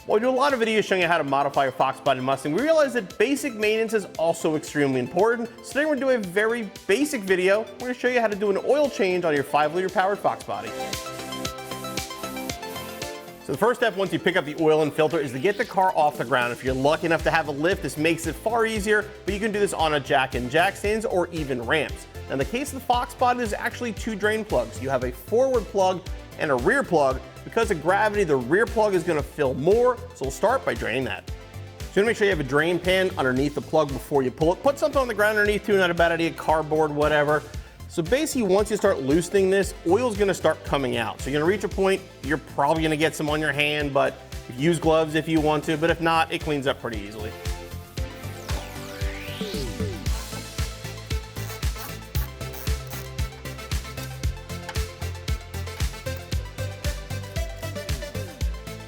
While we do a lot of videos showing you how to modify a Fox body Mustang, we realize that basic maintenance is also extremely important. So today we're going to do a very basic video. We're going to show you how to do an oil change on your 5-liter powered Fox body. So the first step once you pick up the oil and filter is to get the car off the ground. If you're lucky enough to have a lift, this makes it far easier, but you can do this on a jack and jack stands or even ramps. Now in the case of the Fox body, there's actually two drain plugs. You have a forward plug and a rear plug. Because of gravity, the rear plug is going to fill more, so we'll start by draining that. So you're going to make sure you have a drain pan underneath the plug before you pull it. Put something on the ground underneath too, not a bad idea, cardboard, whatever. So basically, once you start loosening this, oil's going to start coming out. So you're going to reach a point, you're probably going to get some on your hand, but use gloves if you want to, but if not, it cleans up pretty easily.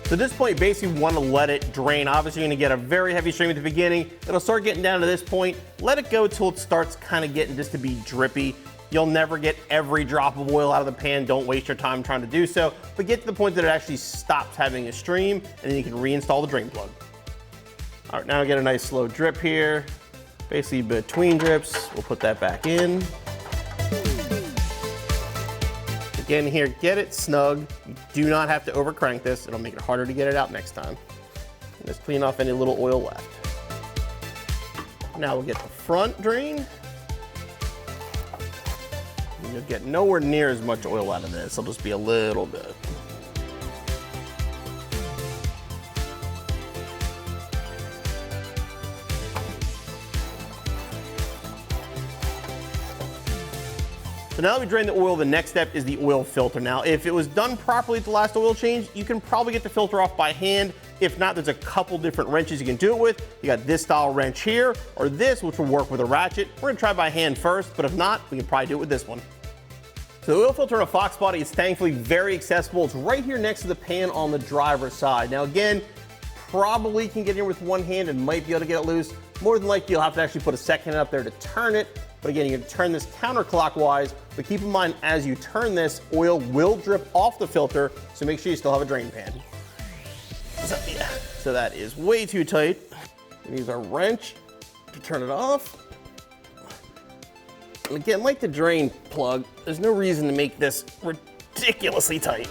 So at this point, you basically want to let it drain. Obviously, you're going to get a very heavy stream at the beginning. It'll start getting down to this point. Let it go till it starts kind of getting just to be drippy. You'll never get every drop of oil out of the pan. Don't waste your time trying to do so. But get to the point that it actually stops having a stream, and then you can reinstall the drain plug. All right, now I get a nice slow drip here. Basically between drips, we'll put that back in. Again here, get it snug. You do not have to over crank this. It'll make it harder to get it out next time. And just clean off any little oil left. Now we'll get the front drain. And you'll get nowhere near as much oil out of this. It'll just be a little bit. So now that we drain the oil, the next step is the oil filter. Now, if it was done properly at the last oil change, you can probably get the filter off by hand. If not, there's a couple different wrenches you can do it with. You got this style wrench here, or this, which will work with a ratchet. We're gonna try by hand first, but if not, we can probably do it with this one. So the oil filter on a Fox body is thankfully very accessible. It's right here next to the pan on the driver's side. Now again, probably can get in with one hand and might be able to get it loose. More than likely, you'll have to actually put a second hand up there to turn it. But again, you can turn this counterclockwise, but keep in mind, as you turn this, oil will drip off the filter, so make sure you still have a drain pan. So that is way too tight. We use our wrench to turn it off. And again, like the drain plug, there's no reason to make this ridiculously tight.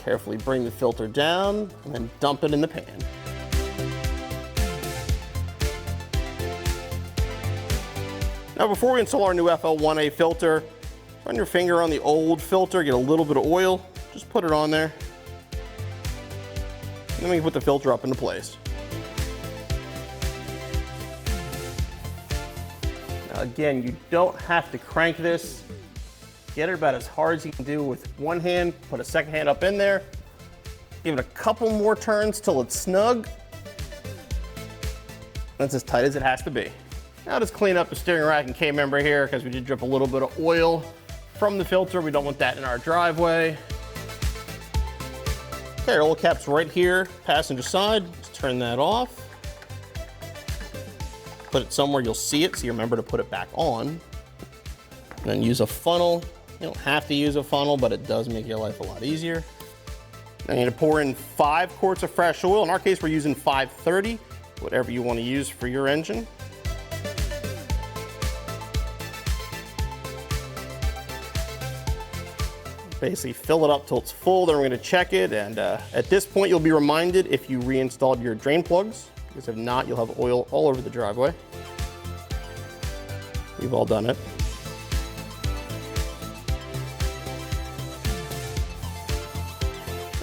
Carefully bring the filter down and then dump it in the pan. Now before we install our new FL1A filter, run your finger on the old filter, get a little bit of oil, just put it on there. And then we can put the filter up into place. Now again, you don't have to crank this. Get it about as hard as you can do with one hand, put a second hand up in there, give it a couple more turns till it's snug. That's as tight as it has to be. Now just clean up the steering rack and K-member here because we did drip a little bit of oil from the filter. We don't want that in our driveway. Okay, our oil cap's right here, passenger side. Let's turn that off. Put it somewhere you'll see it, so you remember to put it back on. And then use a funnel. You don't have to use a funnel, but it does make your life a lot easier. Now you need to pour in 5 quarts of fresh oil. In our case, we're using 530, whatever you want to use for your engine. Basically fill it up till it's full, then we're going to check it. And at this point, you'll be reminded if you reinstalled your drain plugs, because if not, you'll have oil all over the driveway. We've all done it.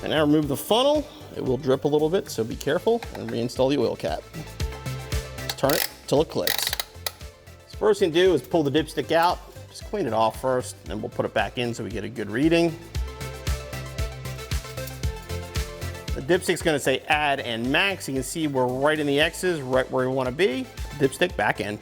And now remove the funnel. It will drip a little bit, so be careful, and reinstall the oil cap. Turn it till it clicks. So first thing to do is pull the dipstick out. Just clean it off first, then we'll put it back in so we get a good reading. The dipstick's gonna say add and max. You can see we're right in the X's, right where we wanna be. Dipstick back in.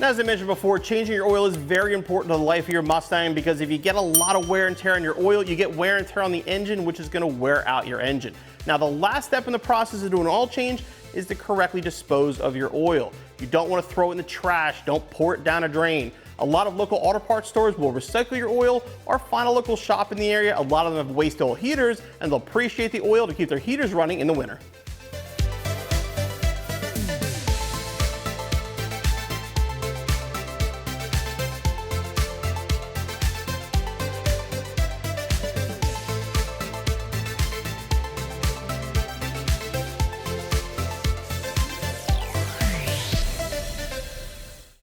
Now, as I mentioned before, changing your oil is very important to the life of your Mustang because if you get a lot of wear and tear on your oil, you get wear and tear on the engine, which is gonna wear out your engine. Now, the last step in the process of doing an oil change is to correctly dispose of your oil. You don't want to throw it in the trash, don't pour it down a drain. A lot of local auto parts stores will recycle your oil or find a local shop in the area. A lot of them have waste oil heaters and they'll appreciate the oil to keep their heaters running in the winter.